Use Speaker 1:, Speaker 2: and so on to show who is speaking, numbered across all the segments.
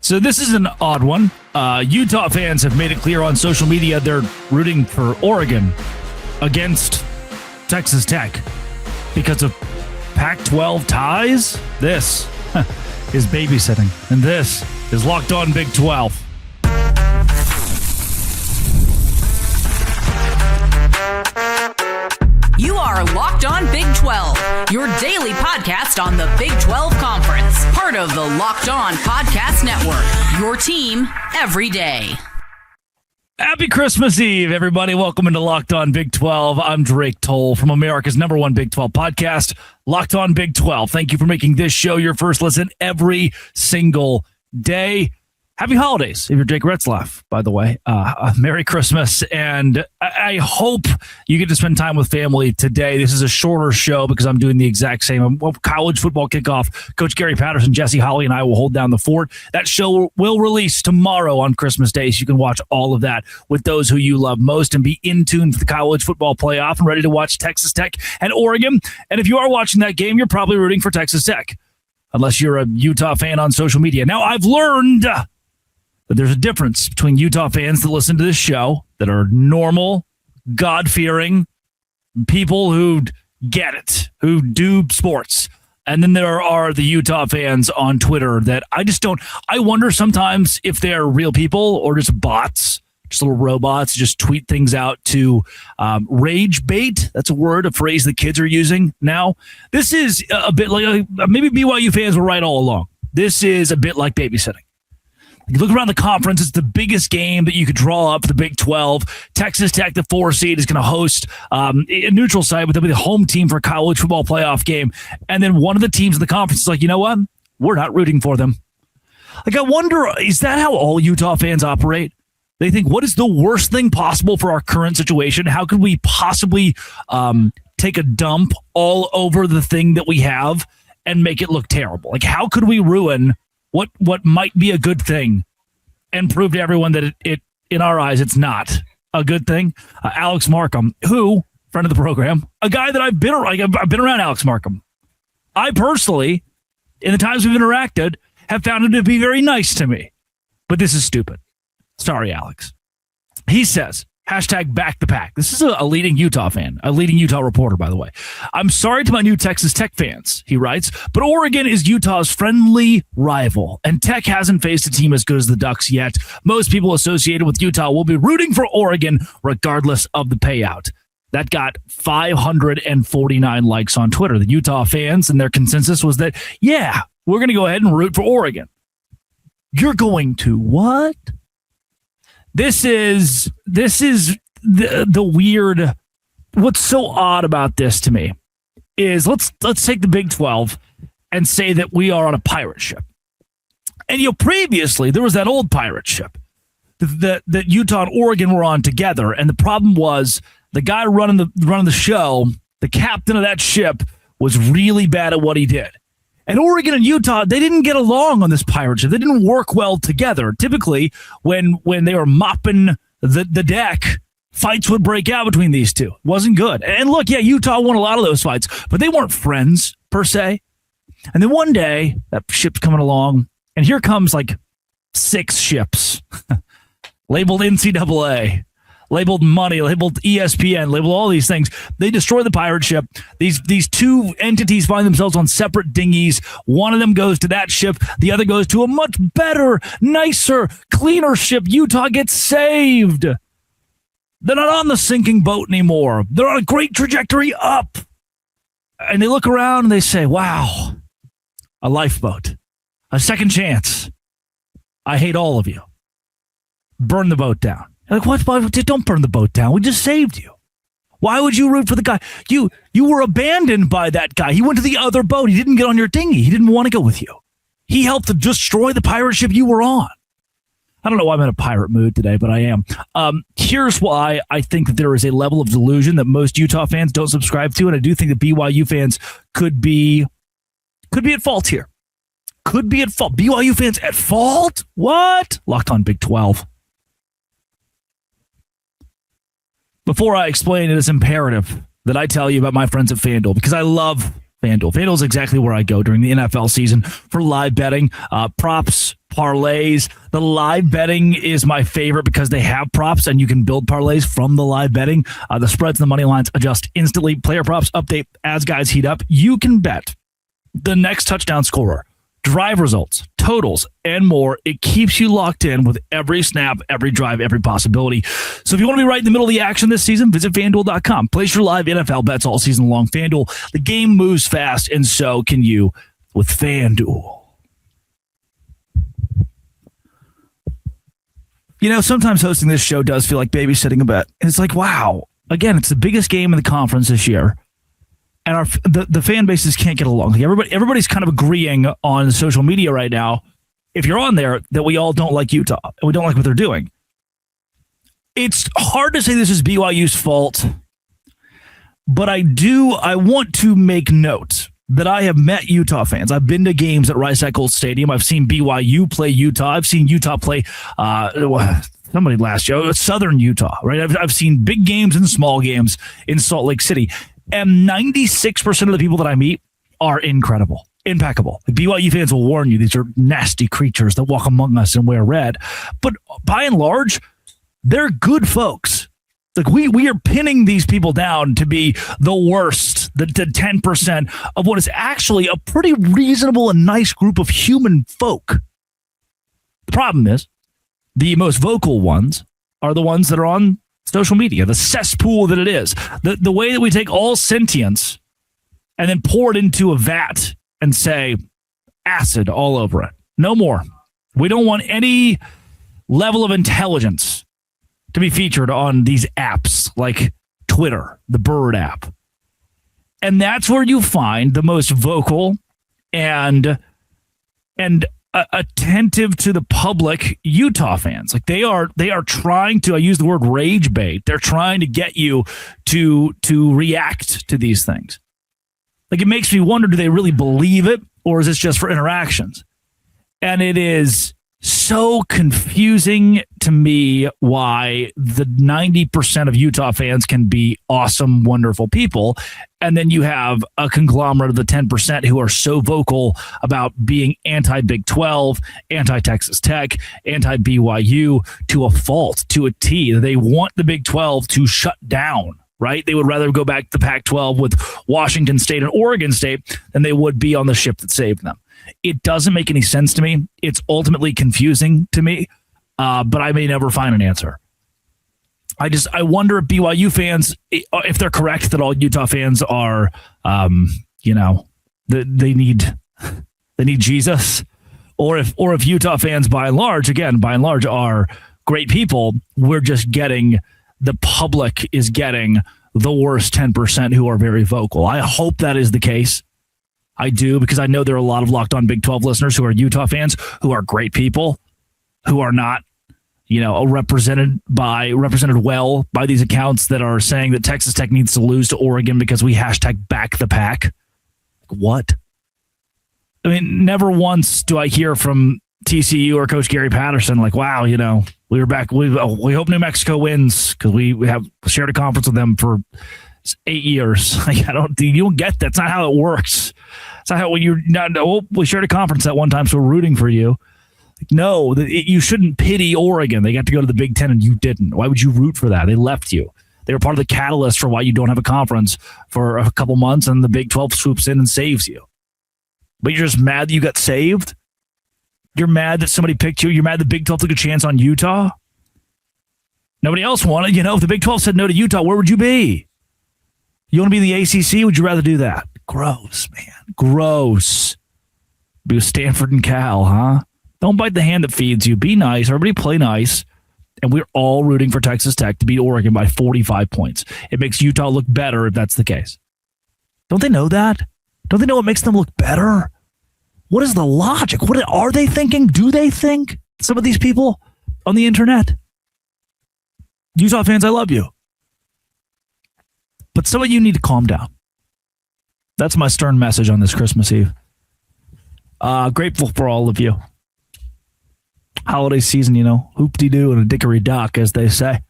Speaker 1: So this is an odd one. Utah fans have made it clear on social media they're rooting for Oregon against Texas Tech because of Pac-12 ties. This is babysitting, and this is Locked On Big 12.
Speaker 2: You are Locked On Big 12, your daily podcast on the Big 12 Conference. Part of the Locked On Podcast Network, your team every day.
Speaker 1: Happy Christmas Eve, everybody. Welcome into Locked On Big 12. I'm Drake Toll from America's #1 Big 12 podcast, Locked On Big 12. Thank you for making this show your first listen every single day. Happy holidays, if you're Jake Retzlaff, by the way. Merry Christmas, and I hope you get to spend time with family today. This is a shorter show because I'm doing the exact same. College football kickoff. Coach Gary Patterson, Jesse Holley, and I will hold down the fort. That show will release tomorrow on Christmas Day, so you can watch all of that with those who you love most and be in tune to the college football playoff and ready to watch Texas Tech and Oregon. And if you are watching that game, you're probably rooting for Texas Tech, unless you're a Utah fan on social media. Now, I've learned but there's a difference between Utah fans that listen to this show that are normal, God-fearing people who get it, who do sports. And then there are the Utah fans on Twitter that I just don't. I wonder sometimes if they're real people or just bots, just little robots, just tweet things out to rage bait. That's a phrase that kids are using now. This is a bit like, maybe BYU fans were right all along. This is a bit like babysitting. You look around the conference, it's the biggest game that you could draw up for the Big 12. Texas Tech, the 4 seed, is going to host a neutral site, but they'll be the home team for a college football playoff game. And then one of the teams in the conference is like, you know what? We're not rooting for them. Like, I wonder, is that how all Utah fans operate? They think, what is the worst thing possible for our current situation? How could we possibly take a dump all over the thing that we have and make it look terrible? Like, how could we ruin what might be a good thing and prove to everyone that it in our eyes, it's not a good thing? Alex Markham, who, friend of the program, a guy that I've been around Alex Markham. I personally, in the times we've interacted, have found him to be very nice to me. But this is stupid. Sorry, Alex. He says, #back the pack. This is a leading Utah fan, a leading Utah reporter, by the way. I'm sorry to my new Texas Tech fans, he writes, but Oregon is Utah's friendly rival, and Tech hasn't faced a team as good as the Ducks yet. Most people associated with Utah will be rooting for Oregon regardless of the payout. That got 549 likes on Twitter. The Utah fans and their consensus was that, yeah, we're going to go ahead and root for Oregon. You're going to what? This is the weird. What's so odd about this to me is let's take the Big 12 and say that we are on a pirate ship. And previously there was that old pirate ship that Utah and Oregon were on together, and the problem was the guy running the show, the captain of that ship, was really bad at what he did. And Oregon and Utah, they didn't get along on this pirate ship. They didn't work well together. Typically, when they were mopping the deck, fights would break out between these two. It wasn't good. And look, yeah, Utah won a lot of those fights, but they weren't friends, per se. And then one day, that ship's coming along, and here comes like 6 ships labeled NCAA, labeled money, labeled ESPN, labeled all these things. They destroy the pirate ship. These two entities find themselves on separate dinghies. One of them goes to that ship. The other goes to a much better, nicer, cleaner ship. Utah gets saved. They're not on the sinking boat anymore. They're on a great trajectory up. And they look around and they say, wow, a lifeboat, a second chance. I hate all of you. Burn the boat down. You're like, what? Don't burn the boat down. We just saved you. Why would you root for the guy? You were abandoned by that guy. He went to the other boat. He didn't get on your dinghy. He didn't want to go with you. He helped to destroy the pirate ship you were on. I don't know why I'm in a pirate mood today, but I am. Here's why I think that there is a level of delusion that most Utah fans don't subscribe to, and I do think that BYU fans could be at fault here. Could be at fault. BYU fans at fault? What? Locked On Big 12. Before I explain, it is imperative that I tell you about my friends at FanDuel, because I love FanDuel. FanDuel is exactly where I go during the NFL season for live betting, props, parlays. The live betting is my favorite because they have props and you can build parlays from the live betting. The spreads and the money lines adjust instantly. Player props update as guys heat up. You can bet the next touchdown scorer, drive results, totals, and more. It keeps you locked in with every snap, every drive, every possibility. So if you want to be right in the middle of the action this season, visit FanDuel.com. Place your live NFL bets all season long. FanDuel, the game moves fast, and so can you with FanDuel. You know, sometimes hosting this show does feel like babysitting a bit. And it's like, wow, again, it's the biggest game in the conference this year. And the fan bases can't get along. Like everybody's kind of agreeing on social media right now, if you're on there, that we all don't like Utah and we don't like what they're doing. It's hard to say this is BYU's fault, but I want to make note that I have met Utah fans. I've been to games at Rice-Eccles Stadium. I've seen BYU play Utah. I've seen Utah play somebody last year, Southern Utah, right? I've seen big games and small games in Salt Lake City. And 96% of the people that I meet are incredible, impeccable. Like BYU fans will warn you, these are nasty creatures that walk among us and wear red. But by and large, they're good folks. Like we are pinning these people down to be the worst, the 10% of what is actually a pretty reasonable and nice group of human folk. The problem is the most vocal ones are the ones that are on social media, the cesspool that it is, the way that we take all sentience and then pour it into a vat and say acid all over it. No more. We don't want any level of intelligence to be featured on these apps like Twitter, the Bird app. And that's where you find the most vocal and attentive to the public Utah fans. Like they are trying to, I use the word rage bait. They're trying to get you to react to these things. Like it makes me wonder, do they really believe it or is this just for interactions? And it is so confusing to me why the 90% of Utah fans can be awesome, wonderful people. And then you have a conglomerate of the 10% who are so vocal about being anti-Big 12, anti-Texas Tech, anti-BYU to a fault, to a T. They want the Big 12 to shut down, right? They would rather go back to the Pac-12 with Washington State and Oregon State than they would be on the ship that saved them. It doesn't make any sense to me. It's ultimately confusing to me, but I may never find an answer. I wonder if BYU fans, if they're correct that all Utah fans are, they need Jesus, or if Utah fans by and large are great people. We're just getting, the public is getting the worst 10% who are very vocal. I hope that is the case. I do, because I know there are a lot of Locked On Big 12 listeners who are Utah fans, who are great people, who are not, represented well by these accounts that are saying that Texas Tech needs to lose to Oregon because we #back the pack. What? I mean, never once do I hear from TCU or Coach Gary Patterson like, wow, we were back. We hope New Mexico wins because we have shared a conference with them for 8 years. Like, you don't get that. That's not how it works. It's not how we shared a conference that one time, so we're rooting for you. Like, no, you shouldn't pity Oregon. They got to go to the Big Ten and you didn't. Why would you root for that? They left you. They were part of the catalyst for why you don't have a conference for a couple months, and the Big 12 swoops in and saves you. But you're just mad that you got saved? You're mad that somebody picked you? You're mad the Big 12 took a chance on Utah? Nobody else wanted. If the Big 12 said no to Utah, where would you be? You want to be in the ACC? Would you rather do that? Gross, man. Gross. Be with Stanford and Cal, huh? Don't bite the hand that feeds you. Be nice. Everybody play nice. And we're all rooting for Texas Tech to beat Oregon by 45 points. It makes Utah look better if that's the case. Don't they know that? Don't they know what makes them look better? What is the logic? What are they thinking? Do they think? Some of these people on the internet? Utah fans, I love you. But some of you need to calm down. That's my stern message on this Christmas Eve. Grateful for all of you. Holiday season, hoop-de-doo and a dickory-dock, as they say.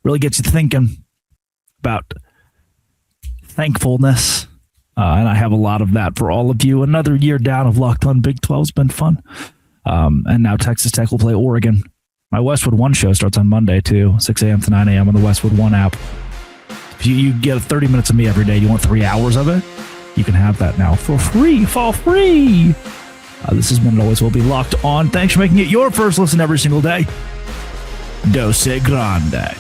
Speaker 1: Really gets you thinking about thankfulness. And I have a lot of that for all of you. Another year down of Locked On Big 12 has been fun. And now Texas Tech will play Oregon. My Westwood One show starts on Monday, too, 6 a.m. to 9 a.m. on the Westwood One app. If you get 30 minutes of me every day, you want 3 hours of it? You can have that now for free. This has been and always will be Locked On. Thanks for making it your first listen every single day. Dose Grande.